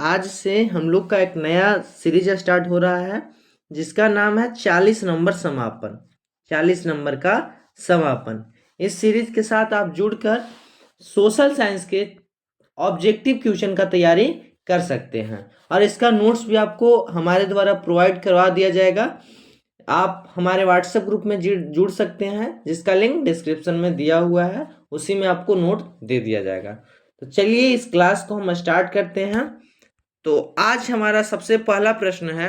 आज से हम लोग का एक नया सीरीज स्टार्ट हो रहा है जिसका नाम है 40 नंबर समापन। 40 नंबर का समापन। इस सीरीज के साथ आप जुड़कर सोशल साइंस के ऑब्जेक्टिव क्वेश्चन का तैयारी कर सकते हैं और इसका नोट्स भी आपको हमारे द्वारा प्रोवाइड करवा दिया जाएगा। आप हमारे व्हाट्सएप ग्रुप में जुड़ सकते हैं जिसका लिंक डिस्क्रिप्शन में दिया हुआ है, उसी में आपको नोट दे दिया जाएगा। तो चलिए इस क्लास को हम स्टार्ट करते हैं। तो आज हमारा सबसे पहला प्रश्न है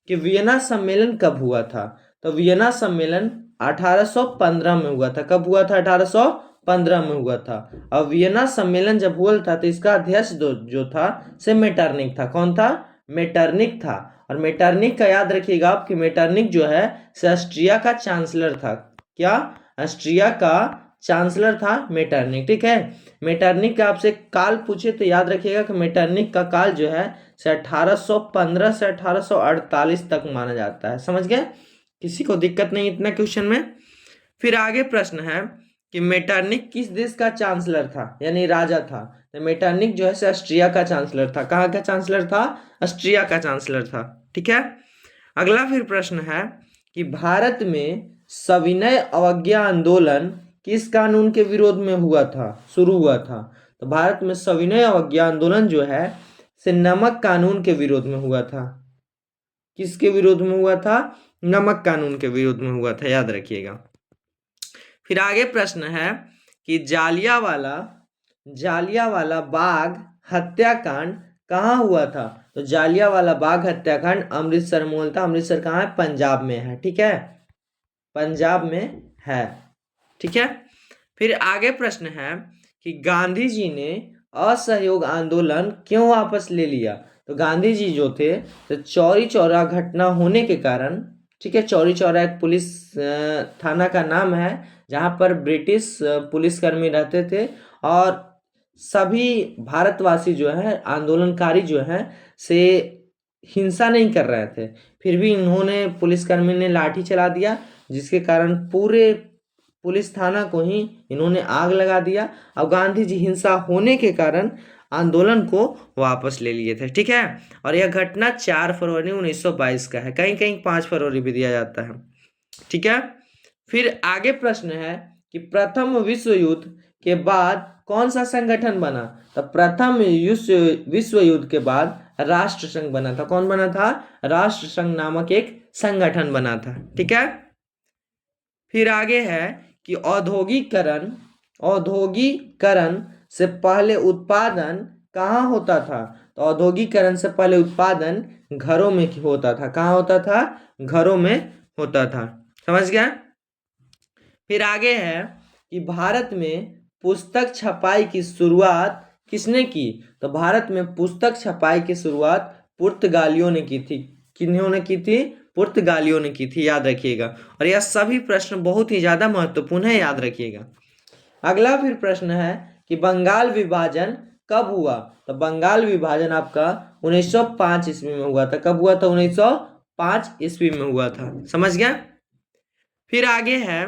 कि वियना सम्मेलन कब हुआ था। तो वियना सम्मेलन 1815 में हुआ था। कब हुआ था? 1815 में हुआ था। और वियना सम्मेलन जब हुआ था तो इसका अध्यक्ष जो था से मेटरनिक था। कौन था? मेटरनिक था। और मेटरनिक का याद रखिएगा आप कि मेटरनिक जो है से ऑस्ट्रिया का चांसलर था। क्या? ऑस्ट्रिया का चांसलर था मेटरनिक। ठीक है। मेटरनिक का आपसे काल पूछे तो याद रखिएगा कि मेटरनिक का काल जो है से 1815 से 1848 तक माना जाता है। समझ गए? किसी को दिक्कत नहीं इतना क्वेश्चन में। फिर आगे प्रश्न है कि मेटरनिक किस देश का चांसलर था, यानी राजा था। तो मेटरनिक जो है से ऑस्ट्रिया का चांसलर था। कहाँ का चांसलर था? ऑस्ट्रिया का चांसलर था। ठीक है। अगला फिर प्रश्न है कि भारत में सविनय अवज्ञा आंदोलन किस कानून के विरोध में हुआ था, शुरू हुआ था? तो भारत में सविनय अवज्ञा आंदोलन जो है से नमक कानून के विरोध में हुआ था। किसके विरोध में हुआ था? नमक कानून के विरोध में हुआ था, याद रखिएगा। फिर आगे प्रश्न है कि जालियांवाला बाग हत्याकांड कहाँ हुआ था? तो जालियांवाला बाग हत्याकांड अमृतसर में हुआ था। अमृतसर कहाँ है? पंजाब में है। ठीक है, पंजाब में है। ठीक है। फिर आगे प्रश्न है कि गांधी जी ने असहयोग आंदोलन क्यों वापस ले लिया? तो गांधी जी जो थे तो चौरी चौरा घटना होने के कारण, ठीक है, चौरी चौरा एक पुलिस थाना का नाम है जहां पर ब्रिटिश पुलिसकर्मी रहते थे और सभी भारतवासी जो है, आंदोलनकारी जो हैं से हिंसा नहीं कर रहे थे, फिर भी इन्होंने, पुलिसकर्मी ने लाठी चला दिया जिसके कारण पूरे पुलिस थाना को ही इन्होंने आग लगा दिया। अब गांधी जी हिंसा होने के कारण आंदोलन को वापस ले लिए थे। ठीक है। और यह घटना 4 फरवरी 1922 का है। कहीं कहीं 5 फरवरी भी दिया जाता है। ठीक है। फिर आगे प्रश्न है कि प्रथम विश्व युद्ध के बाद कौन सा संगठन बना? तो प्रथम विश्व युद्ध के बाद राष्ट्र संघ बना था। कौन बना था? राष्ट्र संघ नामक एक संगठन बना था। ठीक है। फिर आगे है कि औद्योगिकरण से पहले उत्पादन कहाँ होता था? तो औद्योगिकरण से पहले उत्पादन घरों में होता था। कहाँ होता था? घरों में होता था। समझ गया? फिर आगे है कि भारत में पुस्तक छपाई की शुरुआत किसने की? तो भारत में पुस्तक छपाई की शुरुआत पुर्तगालियों ने की थी। किन्होंने की थी? पुर्तगालियों ने की थी, याद रखिएगा। और यह सभी प्रश्न बहुत ही ज्यादा महत्वपूर्ण है, याद रखिएगा। अगला फिर प्रश्न है कि बंगाल विभाजन कब हुआ? तो बंगाल विभाजन आपका 1905 ईस्वी में हुआ था। कब हुआ था? 1905 ईस्वी में हुआ था। समझ गया? फिर आगे है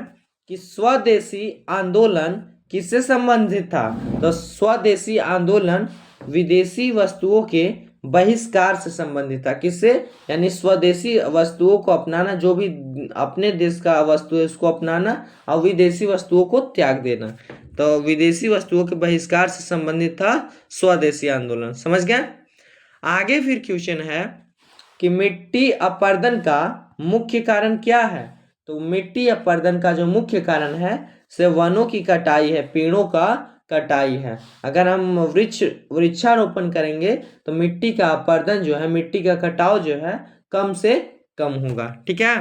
कि स्वदेशी आंदोलन किससे संबंधित था? तो स्वदेशी आंदोलन विदेशी वस्तुओं के बहिष्कार से संबंधित था। किससे? यानी स्वदेशी वस्तुओं को अपनाना, जो भी अपने देश का वस्तु है उसको अपनाना और विदेशी वस्तुओं को त्याग देना। तो विदेशी वस्तुओं के बहिष्कार से संबंधित था स्वदेशी आंदोलन। समझ गया? आगे फिर क्वेश्चन है कि मिट्टी अपरदन का मुख्य कारण क्या है? तो मिट्टी अपरदन का जो मुख्य कारण है से वनों की कटाई है, पेड़ों का कटाई है। अगर हम वृक्षारोपण करेंगे तो मिट्टी का अपरदन जो है, मिट्टी का कटाव जो है कम से कम होगा। ठीक है।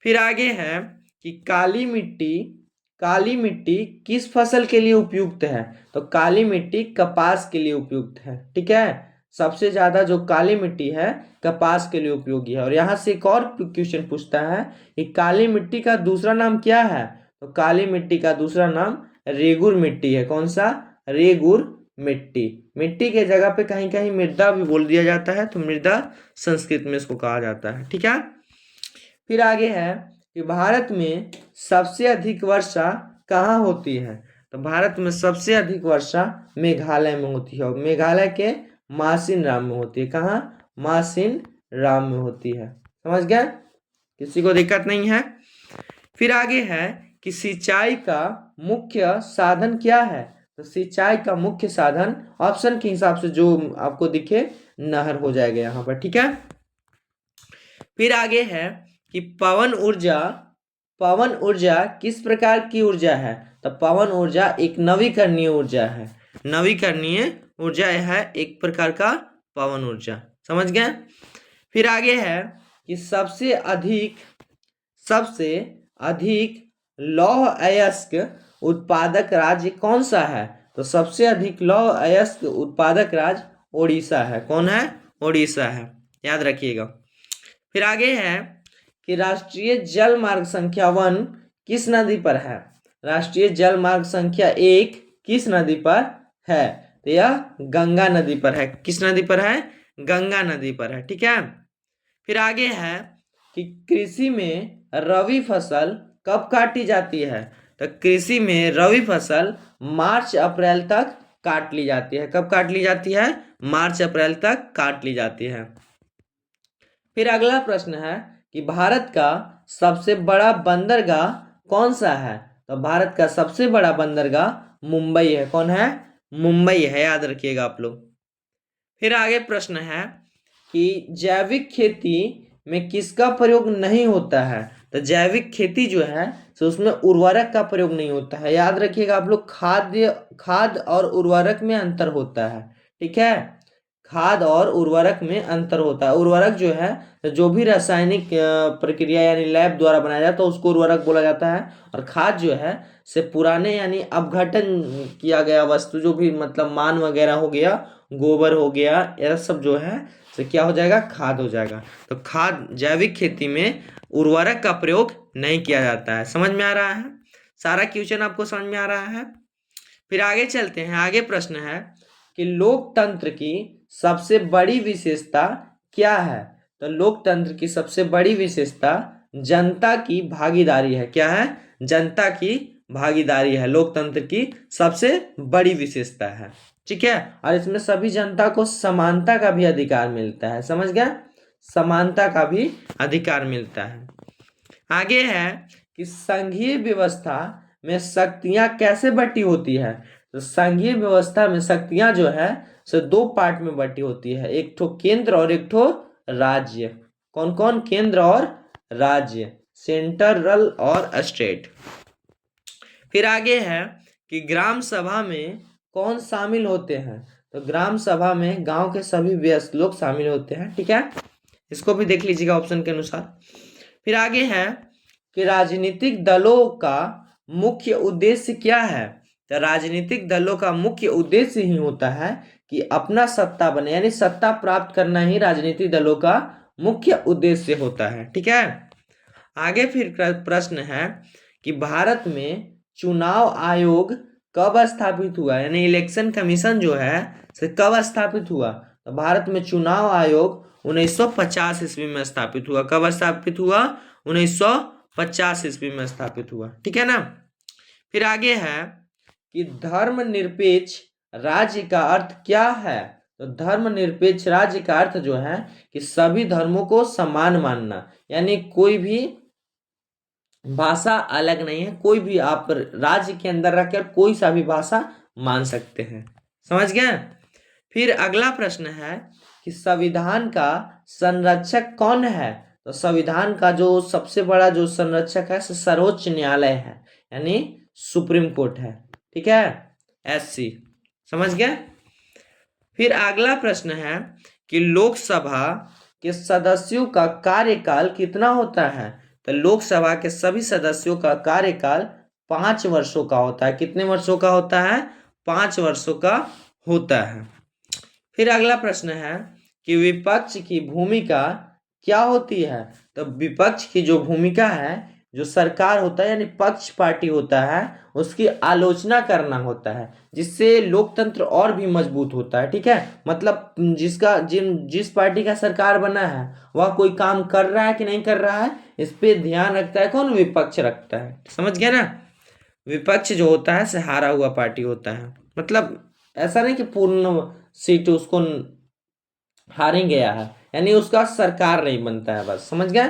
फिर आगे है कि काली मिट्टी किस फसल के लिए उपयुक्त है? तो काली मिट्टी कपास के लिए उपयुक्त है। ठीक है। सबसे ज्यादा जो काली मिट्टी है कपास के लिए उपयोगी है। और यहाँ से एक और क्वेश्चन पूछता है कि काली मिट्टी का दूसरा नाम क्या है? तो काली मिट्टी का दूसरा नाम रेगुर मिट्टी है। कौन सा? रेगुर मिट्टी। मिट्टी के जगह पे कहीं कहीं मृदा भी बोल दिया जाता है, तो मृदा संस्कृत में इसको कहा जाता है। ठीक है। फिर आगे है कि भारत में सबसे अधिक वर्षा कहाँ होती है? तो भारत में सबसे अधिक वर्षा मेघालय में होती है। और मेघालय के मासिन राम में होती है। कहाँ? मासिन राम में होती है। समझ गया? किसी को दिक्कत नहीं है? फिर आगे है कि सिंचाई का मुख्य साधन क्या है? तो सिंचाई का मुख्य साधन ऑप्शन के हिसाब से जो आपको दिखे नहर हो जाएगा यहाँ पर। ठीक है। फिर आगे है कि पवन ऊर्जा किस प्रकार की ऊर्जा है? तो पवन ऊर्जा एक नवीकरणीय ऊर्जा है। नवीकरणीय ऊर्जा है एक प्रकार का पवन ऊर्जा। समझ गए? फिर आगे है कि सबसे अधिक लौह अयस्क उत्पादक राज्य कौन सा है? तो सबसे अधिक लौह अयस्क उत्पादक राज्य ओडिशा है। कौन है? ओडिशा है, याद रखिएगा। फिर आगे है कि राष्ट्रीय जल मार्ग संख्या 1 किस नदी पर है? राष्ट्रीय जल मार्ग संख्या 1 किस नदी पर है? तो यह गंगा नदी पर है। किस नदी पर है? गंगा नदी पर है। ठीक है। फिर आगे है कि कृषि में रबी फसल कब काटी जाती है? तो कृषि में रबी फसल मार्च अप्रैल तक काट ली जाती है। कब काट ली जाती है? मार्च अप्रैल तक काट ली जाती है। फिर अगला प्रश्न है कि भारत का सबसे बड़ा बंदरगाह कौन सा है? तो भारत का सबसे बड़ा बंदरगाह मुंबई है। कौन है? मुंबई है, याद रखिएगा आप लोग। फिर आगे प्रश्न है कि जैविक खेती में किसका प्रयोग नहीं होता है? तो जैविक खेती जो है तो उसमें उर्वरक का प्रयोग नहीं होता है। याद रखिएगा आप लोग, खाद और उर्वरक में अंतर होता है। ठीक है। खाद और उर्वरक में अंतर होता है। उर्वरक जो है तो जो भी रासायनिक प्रक्रिया यानी लैब द्वारा बनाया जाता है उसको उर्वरक बोला जाता है। और खाद जो है से पुराने यानी अपघटन किया गया वस्तु, जो भी मतलब मान वगैरह हो गया, गोबर हो गया, यह सब जो है तो क्या हो जाएगा? खाद हो जाएगा। तो खाद जैविक खेती में उर्वरक का प्रयोग नहीं किया जाता है। समझ में आ रहा है? सारा क्वेश्चन आपको समझ में आ रहा है? फिर आगे चलते हैं। आगे प्रश्न है कि लोकतंत्र की सबसे बड़ी विशेषता क्या है? तो लोकतंत्र की सबसे बड़ी विशेषता जनता की भागीदारी है। क्या है? जनता की भागीदारी है, लोकतंत्र की सबसे बड़ी विशेषता है। ठीक है। और इसमें सभी जनता को समानता का भी अधिकार मिलता है। समझ गया? समानता का भी अधिकार मिलता है। आगे है कि संघीय व्यवस्था में शक्तियां कैसे बटी होती है? तो संघीय व्यवस्था में शक्तियां जो है सो 2 पार्ट में बटी होती है, एक ठो केंद्र और एक ठो राज्य। कौन कौन? केंद्र और राज्य, सेंट्रल और स्टेट। फिर आगे है कि ग्राम सभा में कौन शामिल होते हैं? तो ग्राम सभा में गांव के सभी वयस्क लोग शामिल होते हैं। ठीक है। इसको भी देख लीजिएगा ऑप्शन के अनुसार। फिर आगे है कि राजनीतिक दलों का मुख्य उद्देश्य क्या है? तो राजनीतिक दलों का मुख्य उद्देश्य ही होता है कि अपना सत्ता बने, यानी सत्ता प्राप्त करना ही राजनीतिक दलों का मुख्य उद्देश्य होता है। ठीक है। आगे फिर प्रश्न है कि भारत में चुनाव आयोग कब स्थापित हुआ, यानी इलेक्शन कमीशन जो है से कब स्थापित हुआ? तो भारत में चुनाव आयोग 1950 ईस्वी में स्थापित हुआ। कब स्थापित हुआ? 1950 ईस्वी में स्थापित हुआ। ठीक है ना। फिर आगे है कि धर्मनिरपेक्ष राज्य का अर्थ क्या है? तो धर्मनिरपेक्ष राज्य का अर्थ जो है कि सभी धर्मों को समान मानना, यानी कोई भी भाषा अलग नहीं है। कोई भी आप राज्य के अंदर रखकर कोई सा भी भाषा मान सकते हैं। समझ गए? फिर अगला प्रश्न है कि संविधान का संरक्षक कौन है? तो संविधान का जो सबसे बड़ा जो संरक्षक है सर्वोच्च न्यायालय है, यानी सुप्रीम कोर्ट है। ठीक है। SC। समझ गए? फिर अगला प्रश्न है कि लोकसभा के सदस्यों का कार्यकाल कितना होता है? तो लोकसभा के सभी सदस्यों का कार्यकाल 5 वर्षों का होता है। कितने वर्षों का होता है? 5 वर्षों का होता है। फिर अगला प्रश्न है कि विपक्ष की भूमिका क्या होती है? तो विपक्ष की जो भूमिका है, जो सरकार होता है यानी पक्ष पार्टी होता है, उसकी आलोचना करना होता है, जिससे लोकतंत्र और भी मजबूत होता है। ठीक है। मतलब जिस पार्टी का सरकार बना है वह कोई काम कर रहा है कि नहीं कर रहा है, इस पे ध्यान रखता है कौन? विपक्ष रखता है। समझ गया ना। विपक्ष जो होता है से हारा हुआ पार्टी होता है। मतलब ऐसा नहीं कि पूर्ण सीट उसको हार ही गया है, यानी उसका सरकार नहीं बनता है, बस समझ गए।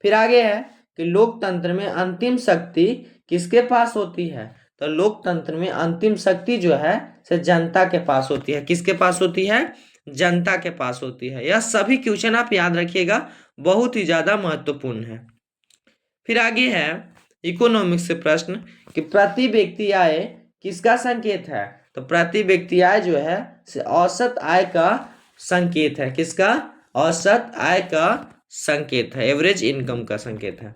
फिर आगे है कि लोकतंत्र में अंतिम शक्ति किसके पास होती है? तो लोकतंत्र में अंतिम शक्ति जो है से जनता के पास होती है। किसके पास होती है? जनता के पास होती है। यह सभी क्वेश्चन आप याद रखिएगा, बहुत ही ज्यादा महत्वपूर्ण है। फिर आगे है इकोनॉमिक्स से प्रश्न कि प्रति व्यक्ति आय किसका संकेत है? तो प्रति व्यक्ति आय जो है से औसत आय का संकेत है। किसका? औसत आय का संकेत है, एवरेज इनकम का संकेत है।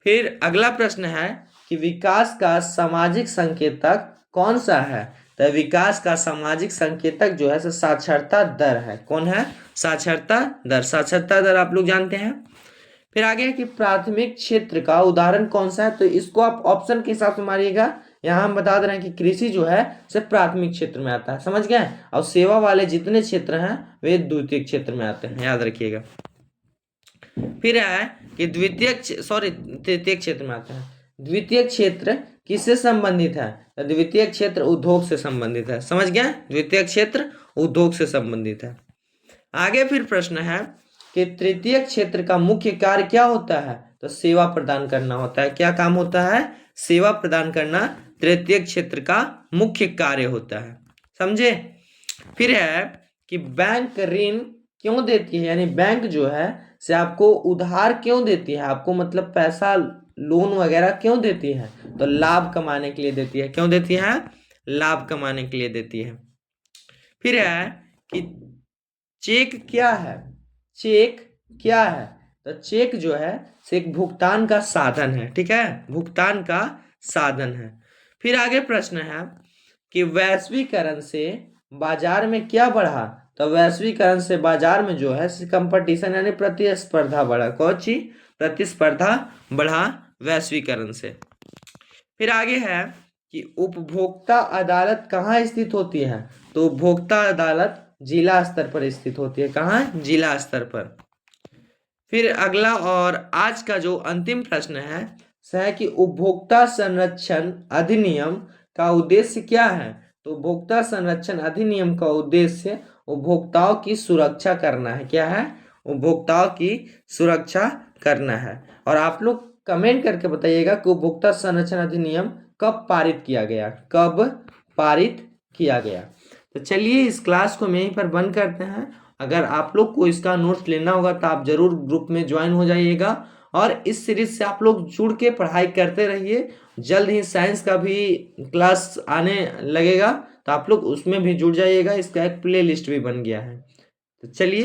फिर अगला प्रश्न है कि विकास का सामाजिक संकेतक कौन सा है? तो विकास का सामाजिक संकेतक जो है साक्षरता दर है। कौन है? साक्षरता दर। साक्षरता दर आप लोग जानते हैं। फिर आगे है कि प्राथमिक क्षेत्र का उदाहरण कौन सा है? तो इसको आप ऑप्शन के हिसाब से मारिएगा। यहाँ हम बता दे रहे हैं कि कृषि जो है सिर्फ प्राथमिक क्षेत्र में आता है, समझ गए। और सेवा वाले जितने क्षेत्र हैं वे द्वितीय क्षेत्र में आते हैं, याद रखिएगा। फिर है कि तृतीय क्षेत्र में आता है। द्वितीय क्षेत्र किससे संबंधित है? तो द्वितीय क्षेत्र उद्योग से संबंधित है, समझ गया। द्वितीय क्षेत्र उद्योग से संबंधित है। आगे फिर प्रश्न है कि तृतीय क्षेत्र का मुख्य कार्य क्या होता है? तो सेवा प्रदान करना होता है। क्या काम होता है? सेवा प्रदान करना तृतीय क्षेत्र का मुख्य कार्य होता है, समझे। फिर है कि बैंक ऋण क्यों देती है, यानी बैंक जो है से आपको उधार क्यों देती है? आपको मतलब पैसा लोन वगैरह क्यों देती है? तो लाभ कमाने के लिए देती है। क्यों देती है? लाभ कमाने के लिए देती है। फिर है कि चेक क्या है? चेक क्या है? तो चेक जो है से एक भुगतान का साधन है, ठीक है, भुगतान का साधन है। फिर आगे प्रश्न है कि वैश्वीकरण से बाजार में क्या बढ़ा? तो वैश्वीकरण से बाजार में जो है कंपटीशन यानी प्रतिस्पर्धा बढ़ा। कौन सी? प्रतिस्पर्धा बढ़ा वैश्वीकरण से। फिर आगे है कि उपभोक्ता अदालत कहाँ स्थित होती है? तो उपभोक्ता अदालत जिला स्तर पर स्थित होती है। कहाँ? जिला स्तर पर। फिर अगला और आज का जो अंतिम प्रश्न है वह है कि उपभोक्ता संरक्षण अधिनियम का उद्देश्य क्या है? तो उपभोक्ता संरक्षण अधिनियम का उद्देश्य उपभोक्ताओं की सुरक्षा करना है। क्या है? उपभोक्ताओं की सुरक्षा करना है। और आप लोग कमेंट करके बताइएगा कि उपभोक्ता संरक्षण अधिनियम कब पारित किया गया? कब पारित किया गया? तो चलिए इस क्लास को हम यहीं पर बंद करते हैं। अगर आप लोग को इसका नोट्स लेना होगा तो आप जरूर ग्रुप में ज्वाइन हो जाइएगा और इस सीरीज से आप लोग जुड़ के पढ़ाई करते रहिए। जल्द ही साइंस का भी क्लास आने लगेगा तो आप लोग उसमें भी जुड़ जाइएगा। इसका एक प्ले लिस्ट भी बन गया है। तो चलिए